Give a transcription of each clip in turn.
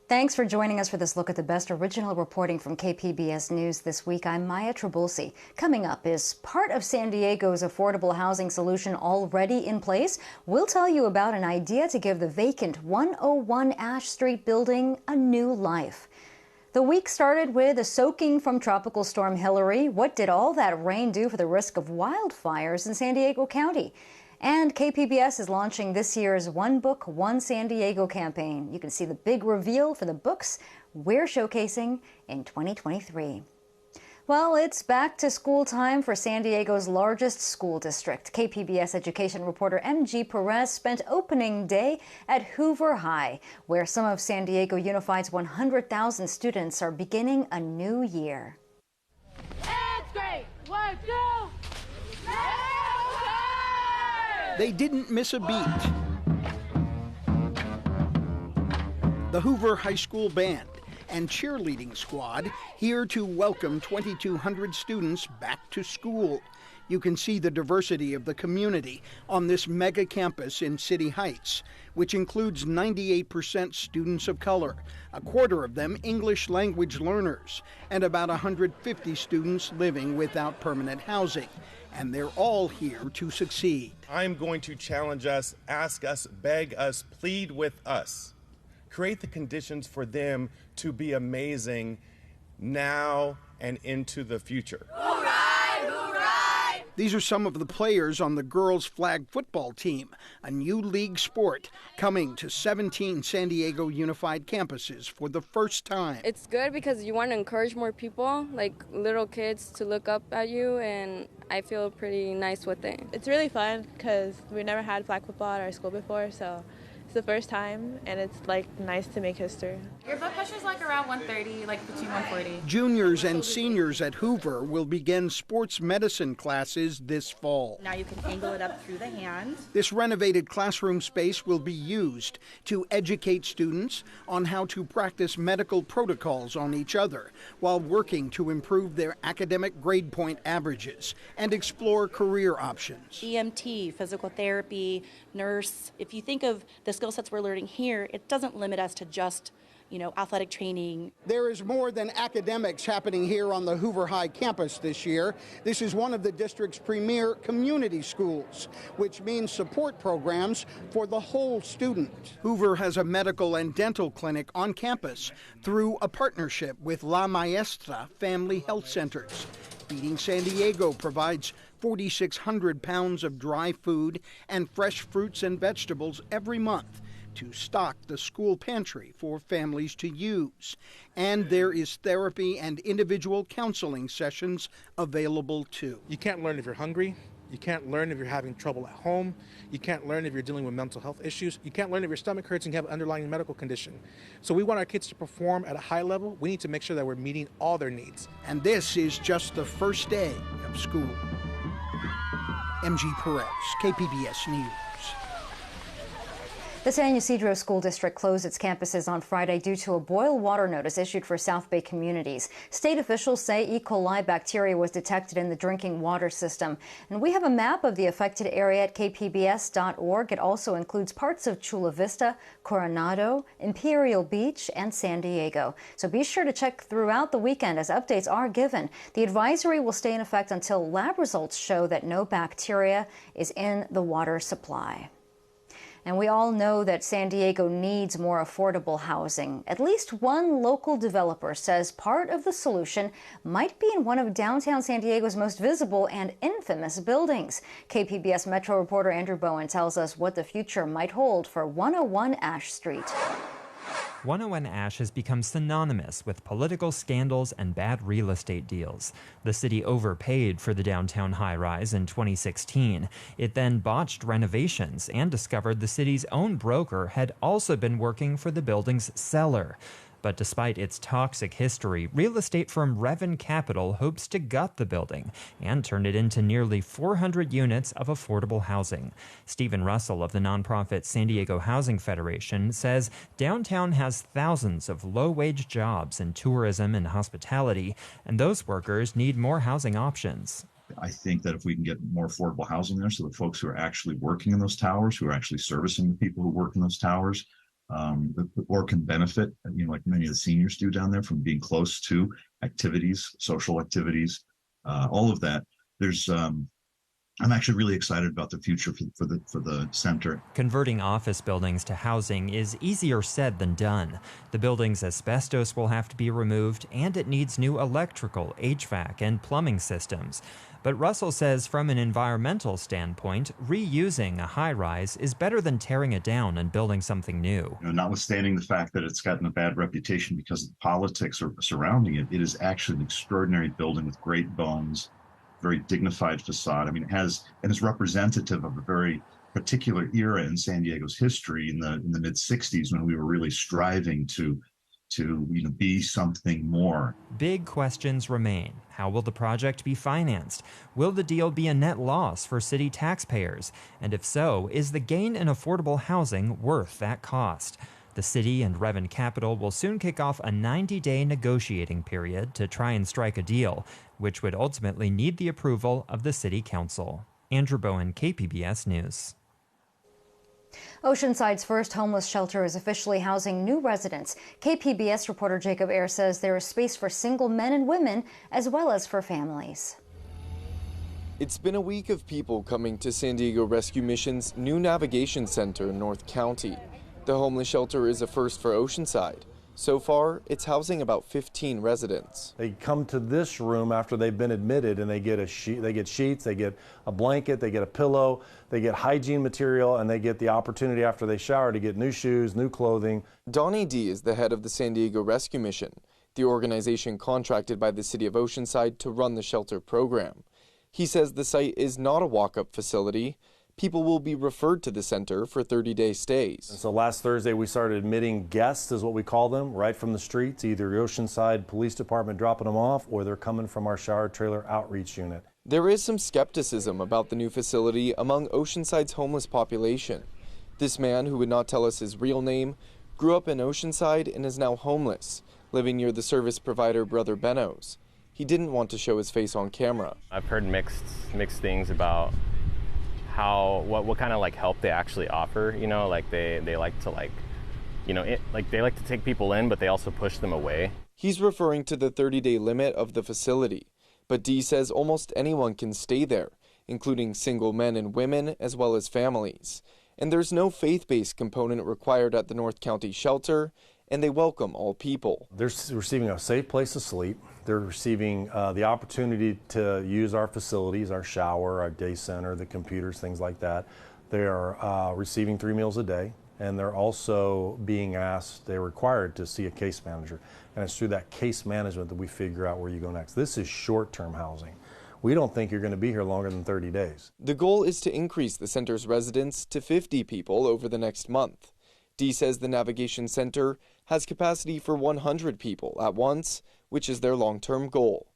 Thanks for joining us for this look at the best original reporting from KPBS News this week. I'm Maya Trabulsi. Coming up, is part of San Diego's affordable housing solution already in place? We'll tell you about an idea to give the vacant 101 Ash Street building a new life. The week started with a soaking from Tropical Storm Hilary. What did all that rain do for the risk of wildfires in San Diego County? And KPBS is launching this year's One Book, One San Diego campaign. You can see the big reveal for the books we're showcasing in 2023. Well, it's back to school time for San Diego's largest school district. KPBS education reporter MG Perez spent opening day at Hoover High, where some of San Diego Unified's 100,000 students are beginning a new year. It's great! 1, 2, They didn't miss a beat. The Hoover High School Band and cheerleading squad here to welcome 2,200 students back to school. You can see the diversity of the community on this mega campus in City Heights, which includes 98% students of color, a quarter of them English language learners, and about 150 students living without permanent housing. And they're all here to succeed. I'm going to challenge us, ask us, beg us, plead with us. Create the conditions for them to be amazing now and into the future. Hooray! Hooray! These are some of the players on the girls' flag football team, a new league sport coming to 17 San Diego Unified campuses for the first time. It's good because you want to encourage more people, like little kids, to look up at you, and I feel pretty nice with it. It's really fun because we never had flag football at our school before, so it's the first time, and it's like nice to make history. Your blood pressure's like around 130, like between 140. Juniors and seniors at Hoover will begin sports medicine classes this fall. Now you can angle it up through the hand. This renovated classroom space will be used to educate students on how to practice medical protocols on each other while working to improve their academic grade point averages and explore career options. EMT, physical therapy, nurse. If you think of the skill sets we're learning here, it doesn't limit us to just, athletic training. There is more than academics happening here on the Hoover High campus this year. This is one of the district's premier community schools, which means support programs for the whole student. Hoover has a medical and dental clinic on campus through a partnership with La Maestra Family Health Centers. Feeding San Diego provides 4,600 pounds of dry food and fresh fruits and vegetables every month to stock the school pantry for families to use. And there is therapy and individual counseling sessions available too. You can't learn if you're hungry. You can't learn if you're having trouble at home. You can't learn if you're dealing with mental health issues. You can't learn if your stomach hurts and you have an underlying medical condition. So we want our kids to perform at a high level. We need to make sure that we're meeting all their needs. And this is just the first day of school. MG Perez, KPBS News. The San Ysidro School District closed its campuses on Friday due to a boil water notice issued for South Bay communities. State officials say E. coli bacteria was detected in the drinking water system. And we have a map of the affected area at kpbs.org. It also includes parts of Chula Vista, Coronado, Imperial Beach, and San Diego. So be sure to check throughout the weekend as updates are given. The advisory will stay in effect until lab results show that no bacteria is in the water supply. And we all know that San Diego needs more affordable housing. At least one local developer says part of the solution might be in one of downtown San Diego's most visible and infamous buildings. KPBS Metro reporter Andrew Bowen tells us what the future might hold for 101 Ash Street. 101 Ash has become synonymous with political scandals and bad real estate deals. The city overpaid for the downtown high-rise in 2016. It then botched renovations and discovered the city's own broker had also been working for the building's seller. But despite its toxic history, real estate firm Revin Capital hopes to gut the building and turn it into nearly 400 units of affordable housing. Stephen Russell of the nonprofit San Diego Housing Federation says downtown has thousands of low-wage jobs in tourism and hospitality, and those workers need more housing options. I think that if we can get more affordable housing there, so the folks who are actually working in those towers, who are actually servicing the people who work in those towers, or can benefit, like many of the seniors do down there, from being close to activities, social activities, all of that. I'm actually really excited about the future for the center. Converting office buildings to housing is easier said than done. The building's asbestos will have to be removed, and it needs new electrical, HVAC, and plumbing systems. But Russell says from an environmental standpoint, reusing a high-rise is better than tearing it down and building something new. Notwithstanding the fact that it's gotten a bad reputation because of the politics surrounding it, it is actually an extraordinary building with great bones, very dignified facade. I mean, it has, and is representative of a very particular era in San Diego's history in the mid '60s, when we were really striving to be something more. Big questions remain. How will the project be financed? Will the deal be a net loss for city taxpayers? And if so, is the gain in affordable housing worth that cost? The city and Revan Capital will soon kick off a 90-day negotiating period to try and strike a deal, which would ultimately need the approval of the city council. Andrew Bowen, KPBS News. Oceanside's first homeless shelter is officially housing new residents. KPBS reporter Jacob Ayer says there is space for single men and women as well as for families. It's been a week of people coming to San Diego Rescue Mission's new navigation center in North County. The homeless shelter is a first for Oceanside. So far, it's housing about 15 residents. They come to this room after they've been admitted, and they get sheets, they get a blanket, they get a pillow, they get hygiene material, and they get the opportunity after they shower to get new shoes, new clothing. Donnie D is the head of the San Diego Rescue Mission, the organization contracted by the city of Oceanside to run the shelter program. He says the site is not a walk-up facility. People will be referred to the center for 30-day stays. And so last Thursday we started admitting guests, is what we call them, right from the streets, either the Oceanside Police Department dropping them off, or they're coming from our shower trailer outreach unit. There is some skepticism about the new facility among Oceanside's homeless population. This man, who would not tell us his real name, grew up in Oceanside and is now homeless, living near the service provider Brother Benno's. He didn't want to show his face on camera. I've heard mixed things about what kind of help they actually offer. They like to they like to take people in, but they also push them away. He's referring to the 30-day limit of the facility, but D says almost anyone can stay there, including single men and women as well as families. And there's no faith-based component required at the North County shelter, and they welcome all people. They're receiving a safe place to sleep. They're receiving the opportunity to use our facilities, our shower, our day center, the computers, things like that. They are receiving 3 meals a day, and they're also being asked, they're required to see a case manager. And it's through that case management that we figure out where you go next. This is short-term housing. We don't think you're going to be here longer than 30 days. The goal is to increase the center's residents to 50 people over the next month. D says the Navigation Center has capacity for 100 people at once, which is their long-term goal.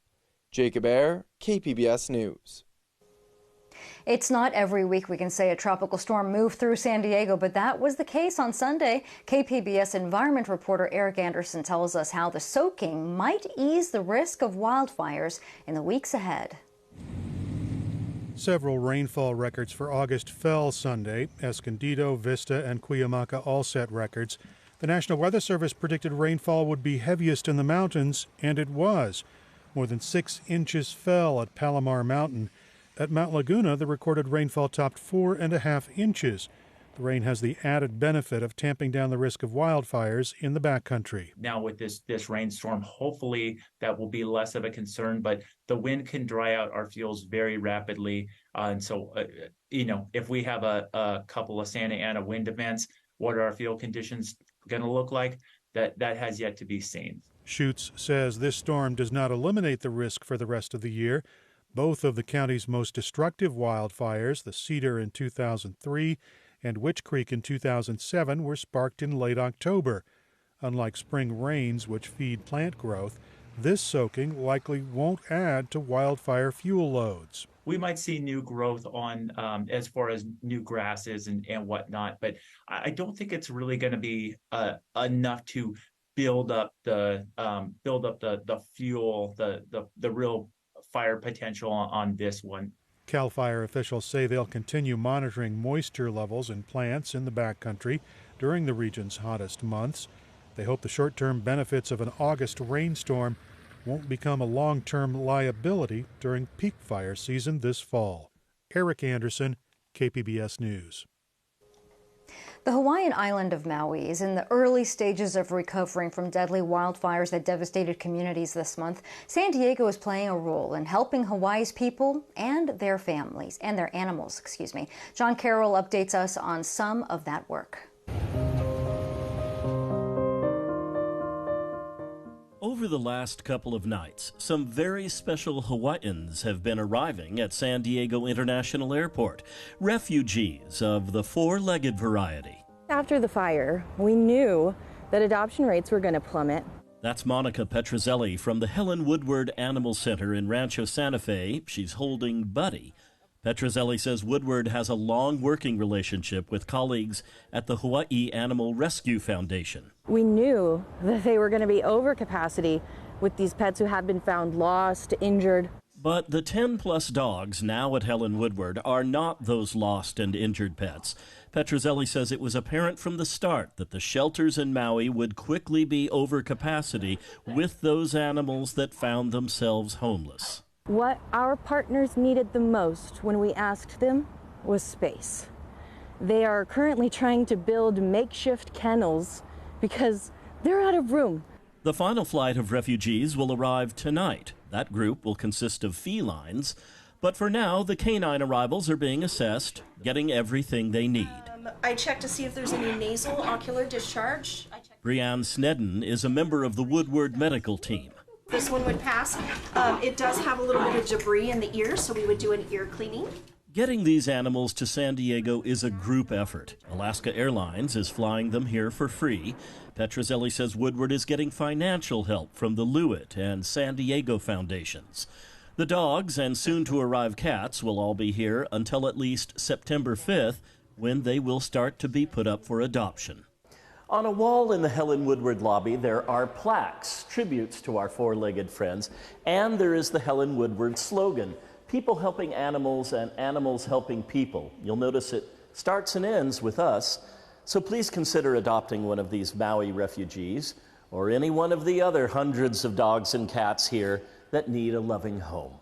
Jacob Ayer, KPBS News. It's not every week we can say a tropical storm moved through San Diego, but that was the case on Sunday. KPBS environment reporter Eric Anderson tells us how the soaking might ease the risk of wildfires in the weeks ahead. Several rainfall records for August fell Sunday. Escondido, Vista, and Cuyamaca all set records. The National Weather Service predicted rainfall would be heaviest in the mountains, and it was. More than 6 inches fell at Palomar Mountain. At Mount Laguna, the recorded rainfall topped 4.5 inches. The rain has the added benefit of tamping down the risk of wildfires in the backcountry. Now with this rainstorm, hopefully that will be less of a concern, but the wind can dry out our fuels very rapidly. And so, if we have a couple of Santa Ana wind events, what are our fuel conditions going to look like? That has yet to be seen. Schutz says this storm does not eliminate the risk for the rest of the year. Both of the county's most destructive wildfires, the Cedar in 2003 and Witch Creek in 2007, were sparked in late October. Unlike spring rains, which feed plant growth, this soaking likely won't add to wildfire fuel loads. We might see new growth on as far as new grasses and whatnot, but I don't think it's really going to be enough to build up the fuel, the real fire potential on this one. CAL FIRE officials say they'll continue monitoring moisture levels in plants in the backcountry during the region's hottest months. They hope the short-term benefits of an August rainstorm won't become a long-term liability during peak fire season this fall. Eric Anderson, KPBS News. The Hawaiian island of Maui is in the early stages of recovering from deadly wildfires that devastated communities this month. San Diego is playing a role in helping Hawaii's people and their families and their animals, John Carroll updates us on some of that work. Over the last couple of nights, some very special Hawaiians have been arriving at San Diego International Airport, refugees of the four-legged variety. After the fire, we knew that adoption rates were going to plummet. That's Monica Petrozelli from the Helen Woodward Animal Center in Rancho Santa Fe. She's holding Buddy. Petrozelli says Woodward has a long working relationship with colleagues at the Hawaii Animal Rescue Foundation. We knew that they were going to be over capacity with these pets who have been found lost, injured. But the 10-plus dogs now at Helen Woodward are not those lost and injured pets. Petrozelli says it was apparent from the start that the shelters in Maui would quickly be over capacity with those animals that found themselves homeless. What our partners needed the most when we asked them was space. They are currently trying to build makeshift kennels because they're out of room. The final flight of refugees will arrive tonight. That group will consist of felines, but for now, the canine arrivals are being assessed, getting everything they need. I checked to see if there's any nasal ocular discharge. Brianne Snedden is a member of the Woodward medical team. This one would pass. It does have a little bit of debris in the ear, so we would do an ear cleaning. Getting these animals to San Diego is a group effort. Alaska Airlines is flying them here for free. Petrozelli says Woodward is getting financial help from the Lewitt and San Diego foundations. The dogs and soon-to-arrive cats will all be here until at least September 5th, when they will start to be put up for adoption. On a wall in the Helen Woodward lobby, there are plaques, tributes to our four-legged friends, and there is the Helen Woodward slogan, people helping animals and animals helping people. You'll notice it starts and ends with us, so please consider adopting one of these Maui refugees or any one of the other hundreds of dogs and cats here that need a loving home.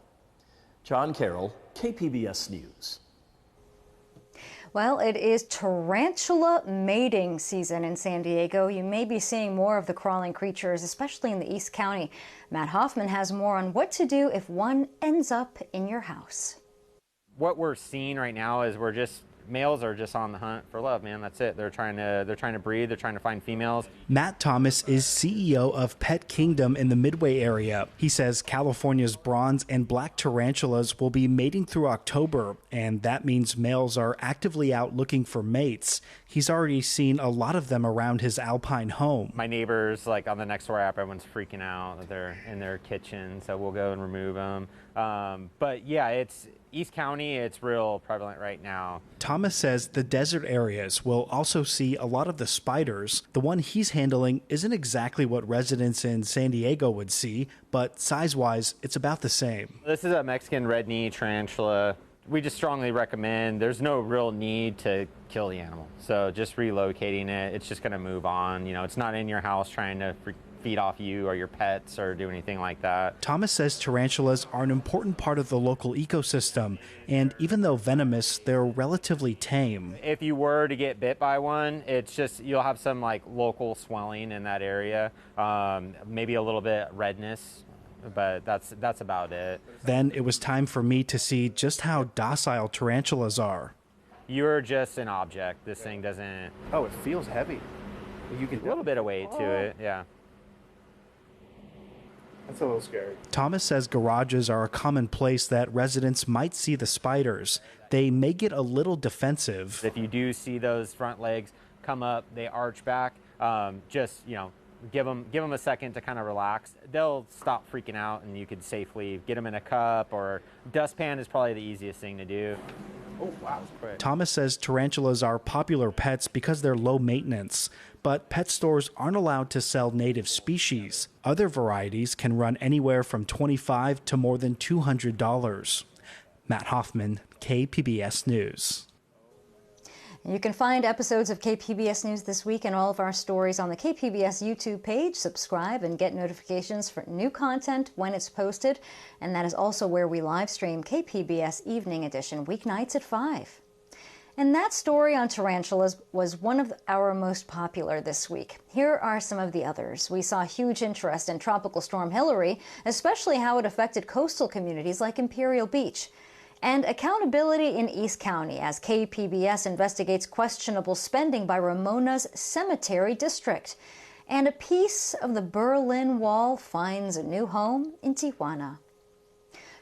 John Carroll, KPBS News. Well, it is tarantula mating season in San Diego. You may be seeing more of the crawling creatures, especially in the East County. Matt Hoffman has more on what to do if one ends up in your house. What we're seeing right now is males are just on the hunt for love, man. That's it. They're trying to breed. They're trying to find females. Matt Thomas is CEO of Pet Kingdom in the Midway area. He says California's bronze and black tarantulas will be mating through October, and that means males are actively out looking for mates. He's already seen a lot of them around his alpine home. My neighbors, like on the next door app, everyone's freaking out that they're in their kitchen, so we'll go and remove them. But yeah, it's East County, it's real prevalent right now. Thomas says the desert areas will also see a lot of the spiders. The one he's handling isn't exactly what residents in San Diego would see, but size-wise, it's about the same. This is a Mexican red knee tarantula. We just strongly recommend, there's no real need to kill the animal. So just relocating it, it's just gonna move on. You know, it's not in your house trying to feed off you or your pets or do anything like that. Thomas says tarantulas are an important part of the local ecosystem, and even though venomous, they're relatively tame. If you were to get bit by one, it's just, you'll have some like local swelling in that area, maybe a little bit redness, but that's about it. Then it was time for me to see just how docile tarantulas are. You're just an object. This thing doesn't... Oh, it feels heavy. You can a little bit of weight to it, yeah. That's a little scary. Thomas says garages are a common place that residents might see the spiders. They may get a little defensive. If you do see those front legs come up, they arch back, just, you know, give them a second to kind of relax. They'll stop freaking out and you could safely get them in a cup, or dustpan is probably the easiest thing to do. Oh, wow. Thomas says tarantulas are popular pets because they're low maintenance, but pet stores aren't allowed to sell native species. Other varieties can run anywhere from $25 to more than $200. Matt Hoffman, KPBS News. You can find episodes of KPBS News This Week and all of our stories on the KPBS YouTube page. Subscribe and get notifications for new content when it's posted. And that is also where we live stream KPBS Evening Edition weeknights at 5. And that story on tarantulas was one of our most popular this week. Here are some of the others. We saw huge interest in Tropical Storm Hilary, especially how it affected coastal communities like Imperial Beach. And accountability in East County as KPBS investigates questionable spending by Ramona's Cemetery District. And a piece of the Berlin Wall finds a new home in Tijuana.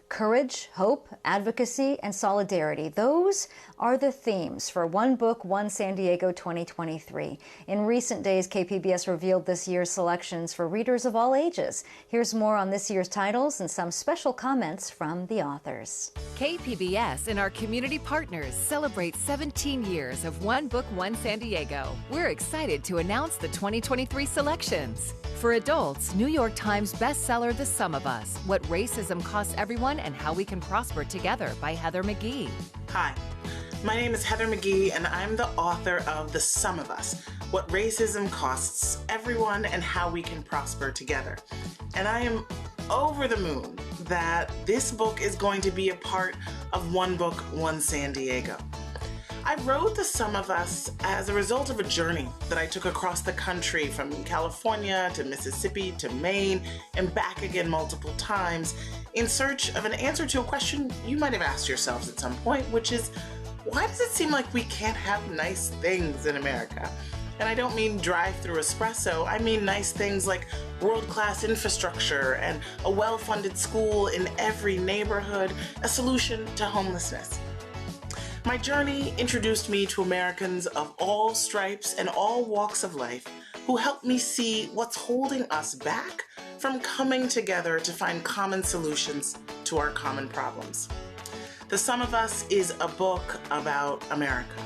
Courage, hope, advocacy, and solidarity. Those are the themes for One Book, One San Diego 2023. In recent days, KPBS revealed this year's selections for readers of all ages. Here's more on this year's titles and some special comments from the authors. KPBS and our community partners celebrate 17 years of One Book, One San Diego. We're excited to announce the 2023 selections. For adults, New York Times bestseller The Sum of Us, What Racism Costs Everyone and How We Can Prosper Together by Heather McGee. Hi, my name is Heather McGee and I'm the author of The Sum of Us, What Racism Costs Everyone and How We Can Prosper Together. And I am over the moon that this book is going to be a part of One Book, One San Diego. I wrote The Sum of Us as a result of a journey that I took across the country from California to Mississippi to Maine and back again multiple times in search of an answer to a question you might have asked yourselves at some point, which is, why does it seem like we can't have nice things in America? And I don't mean drive-through espresso, I mean nice things like world-class infrastructure and a well-funded school in every neighborhood, a solution to homelessness. My journey introduced me to Americans of all stripes and all walks of life who helped me see what's holding us back from coming together to find common solutions to our common problems. The Sum of Us is a book about America,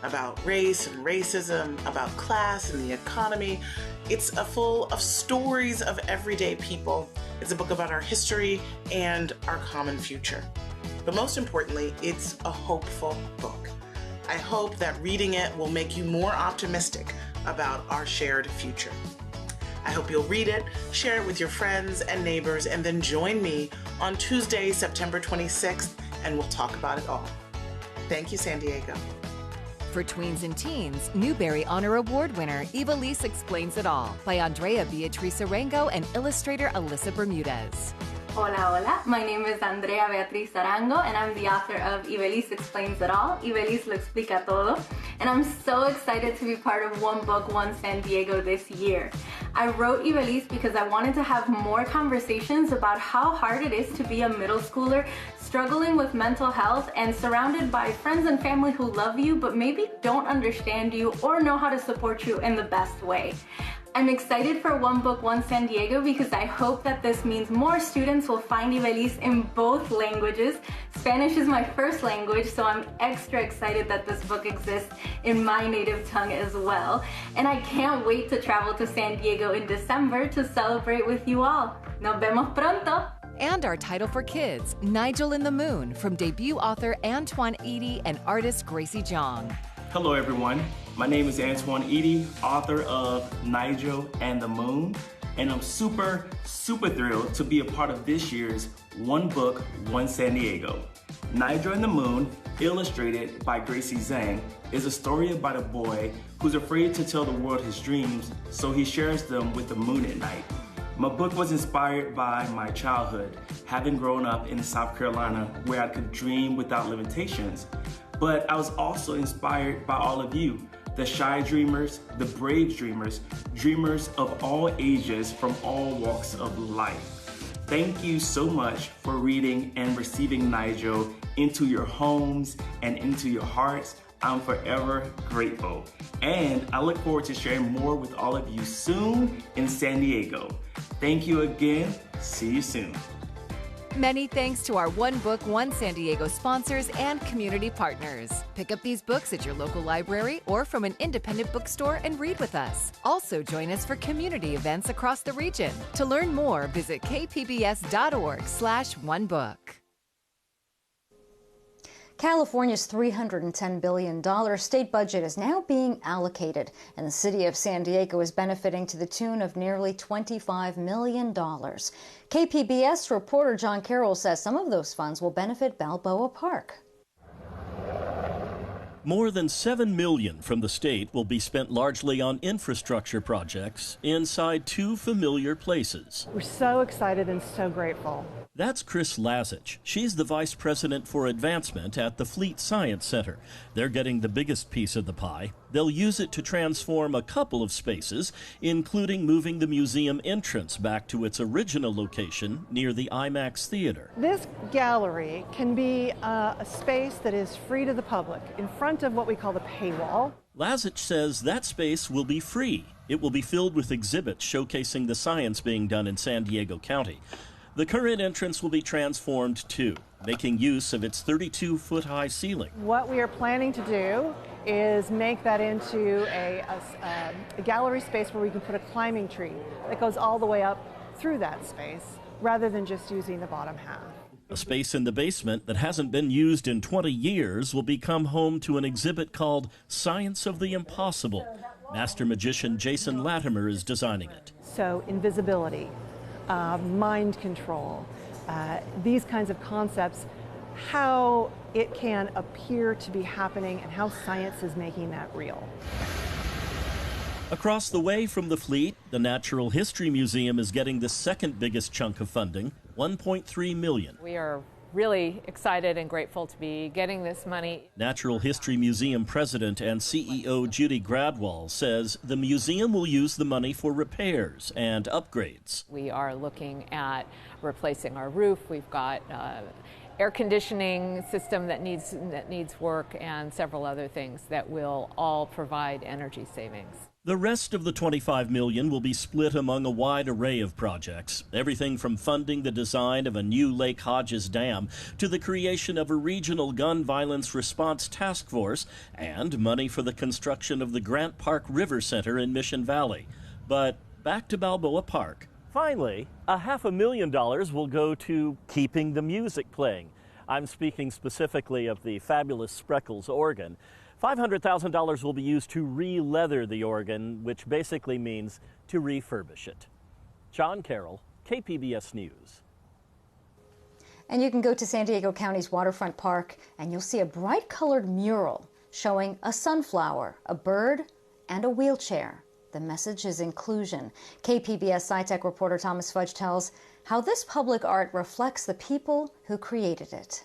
about race and racism, about class and the economy. It's full of stories of everyday people. It's a book about our history and our common future. But most importantly, it's a hopeful book. I hope that reading it will make you more optimistic about our shared future. I hope you'll read it, share it with your friends and neighbors, and then join me on Tuesday, September 26th, and we'll talk about it all. Thank you, San Diego. For tweens and teens, Newbery Honor Award winner Ivelisse Explains It All by Andrea Beatriz Arango and illustrator Alyssa Bermudez. Hola, hola. My name is Andrea Beatriz Arango, and I'm the author of Ivelisse Explains It All. Ivelisse lo explica todo. And I'm so excited to be part of One Book, One San Diego this year. I wrote Ivelisse because I wanted to have more conversations about how hard it is to be a middle schooler struggling with mental health and surrounded by friends and family who love you but maybe don't understand you or know how to support you in the best way. I'm excited for One Book, One San Diego because I hope that this means more students will find Ivelisse in both languages. Spanish is my first language, so I'm extra excited that this book exists in my native tongue as well. And I can't wait to travel to San Diego in December to celebrate with you all. Nos vemos pronto! And our title for kids, Nigel in the Moon, from debut author Antoine Eady and artist Gracie Jong. Hello everyone, my name is Antoine Eady, author of Nigel and the Moon, and I'm super thrilled to be a part of this year's One Book, One San Diego. Nigel and the Moon, illustrated by Gracie Zhang, is a story about a boy who's afraid to tell the world his dreams, so he shares them with the moon at night. My book was inspired by my childhood, having grown up in South Carolina where I could dream without limitations. But I was also inspired by all of you, the shy dreamers, the brave dreamers, dreamers of all ages from all walks of life. Thank you so much for reading and receiving Nigel into your homes and into your hearts. I'm forever grateful. And I look forward to sharing more with all of you soon in San Diego. Thank you again. See you soon. Many thanks to our One Book, One San Diego sponsors and community partners. Pick up these books at your local library or from an independent bookstore and read with us. Also join us for community events across the region. To learn more, visit kpbs.org/onebook. California's $310 billion state budget is now being allocated, and the city of San Diego is benefiting to the tune of nearly $25 million. KPBS reporter John Carroll says some of those funds will benefit Balboa Park. More than $7 million from the state will be spent largely on infrastructure projects inside two familiar places. We're so excited and so grateful. That's Chris Lazich. She's the Vice President for Advancement at the Fleet Science Center. They're getting the biggest piece of the pie. They'll use it to transform a couple of spaces, including moving the museum entrance back to its original location near the IMAX Theater. This gallery can be a space that is free to the public in front of what we call the paywall. Lazich says that space will be free. It will be filled with exhibits showcasing the science being done in San Diego County. The current entrance will be transformed too, making use of its 32-foot-high ceiling. What we are planning to do is make that into a gallery space where we can put a climbing tree that goes all the way up through that space, rather than just using the bottom half. A space in the basement that hasn't been used in 20 years will become home to an exhibit called Science of the Impossible. Master magician Jason Latimer is designing it. So invisibility, mind control, these kinds of concepts, how it can appear to be happening and how science is making that real. Across the way from the Fleet, the Natural History Museum is getting the second biggest chunk of funding, $1.3 million. We are really excited and grateful to be getting this money. Natural History Museum President and CEO Judy Gradwall says the museum will use the money for repairs and upgrades. We are looking at replacing our roof. We've got air conditioning system that needs work and several other things that will all provide energy savings. The rest of the $25 million will be split among a wide array of projects, everything from funding the design of a new Lake Hodges Dam to the creation of a regional gun violence response task force and money for the construction of the Grant Park River Center in Mission Valley. But back to Balboa Park. Finally, $500,000 will go to keeping the music playing. I'm speaking specifically of the fabulous Spreckles organ. $500,000 will be used to re-leather the organ, which basically means to refurbish it. John Carroll, KPBS News. And you can go to San Diego County's Waterfront Park and you'll see a bright colored mural showing a sunflower, a bird, and a wheelchair. The message is inclusion. KPBS SciTech reporter Thomas Fudge tells how this public art reflects the people who created it.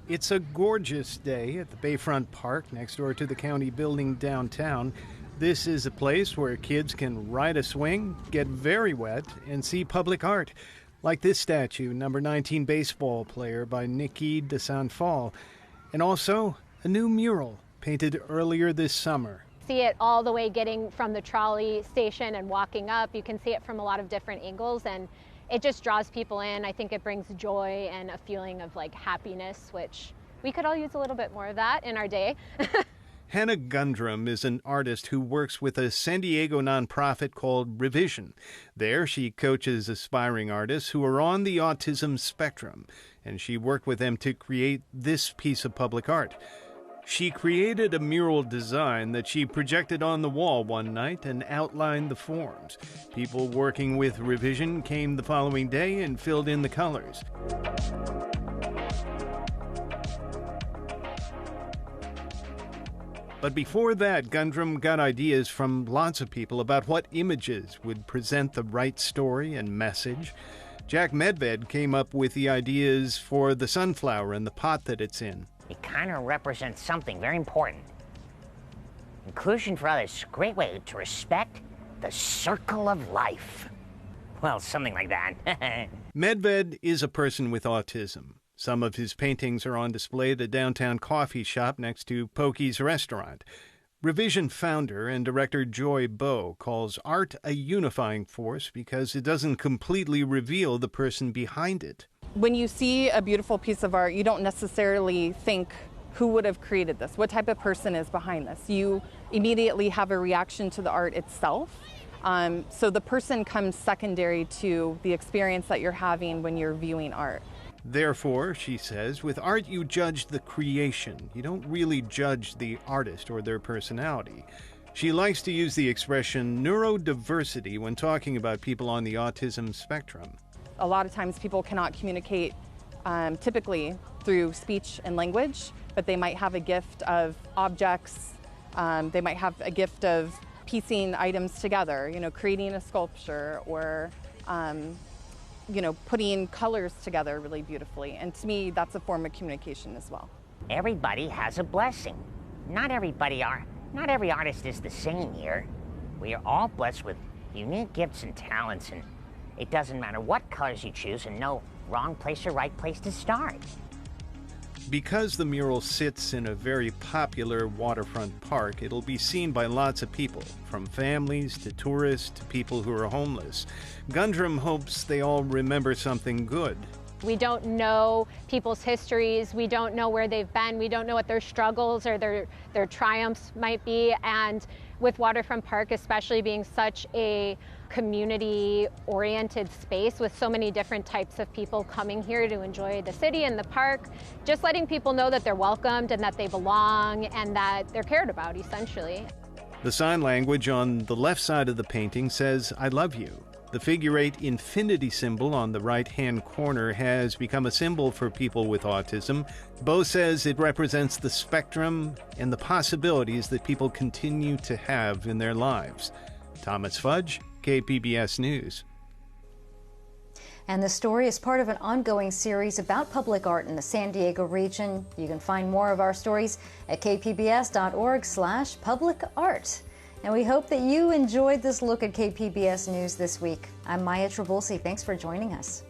It's a gorgeous day at the Bayfront Park next door to the county building downtown. This is a place where kids can ride a swing, get very wet, and see public art. Like this statue, number 19 baseball player by Nikki DeSanfal. And also a new mural painted earlier this summer. See it all the way getting from the trolley station and walking up. You can see it from a lot of different angles, and it just draws people in. I think it brings joy and a feeling of like happiness, which we could all use a little bit more of that in our day. Hannah Gundrum is an artist who works with a San Diego nonprofit called Revision. There she coaches aspiring artists who are on the autism spectrum, and she worked with them to create this piece of public art. She created a mural design that she projected on the wall one night and outlined the forms. People working with Revision came the following day and filled in the colors. But before that, Gundrum got ideas from lots of people about what images would present the right story and message. Jack Medved came up with the ideas for the sunflower and the pot that it's in. It kind of represents something very important. Inclusion for others is a great way to respect the circle of life. Well, something like that. Medved is a person with autism. Some of his paintings are on display at a downtown coffee shop next to Pokey's restaurant. Revision founder and director Joy Bow calls art a unifying force because it doesn't completely reveal the person behind it. When you see a beautiful piece of art, you don't necessarily think who would have created this, what type of person is behind this. You immediately have a reaction to the art itself. So the person comes secondary to the experience that you're having when you're viewing art. Therefore, she says, with art you judge the creation. You don't really judge the artist or their personality. She likes to use the expression neurodiversity when talking about people on the autism spectrum. A lot of times people cannot communicate typically through speech and language, but they might have a gift of objects. They might have a gift of piecing items together, creating a sculpture or putting colors together really beautifully. And to me, that's a form of communication as well. Everybody has a blessing. Not every artist is the same here. We are all blessed with unique gifts and talents, and it doesn't matter what colors you choose and no wrong place or right place to start. Because the mural sits in a very popular waterfront park, it'll be seen by lots of people, from families to tourists to people who are homeless. Gundrum hopes they all remember something good. We don't know people's histories, we don't know where they've been, we don't know what their struggles or their triumphs might be, and with Waterfront Park especially being such a community-oriented space with so many different types of people coming here to enjoy the city and the park, just letting people know that they're welcomed and that they belong and that they're cared about, essentially. The sign language on the left side of the painting says, "I love you." The figure-8 infinity symbol on the right-hand corner has become a symbol for people with autism. Bo says it represents the spectrum and the possibilities that people continue to have in their lives. Thomas Fudge, KPBS News. And the story is part of an ongoing series about public art in the San Diego region. You can find more of our stories at kpbs.org/publicart. And we hope that you enjoyed this look at KPBS News this week. I'm Maya Trabulsi. Thanks for joining us.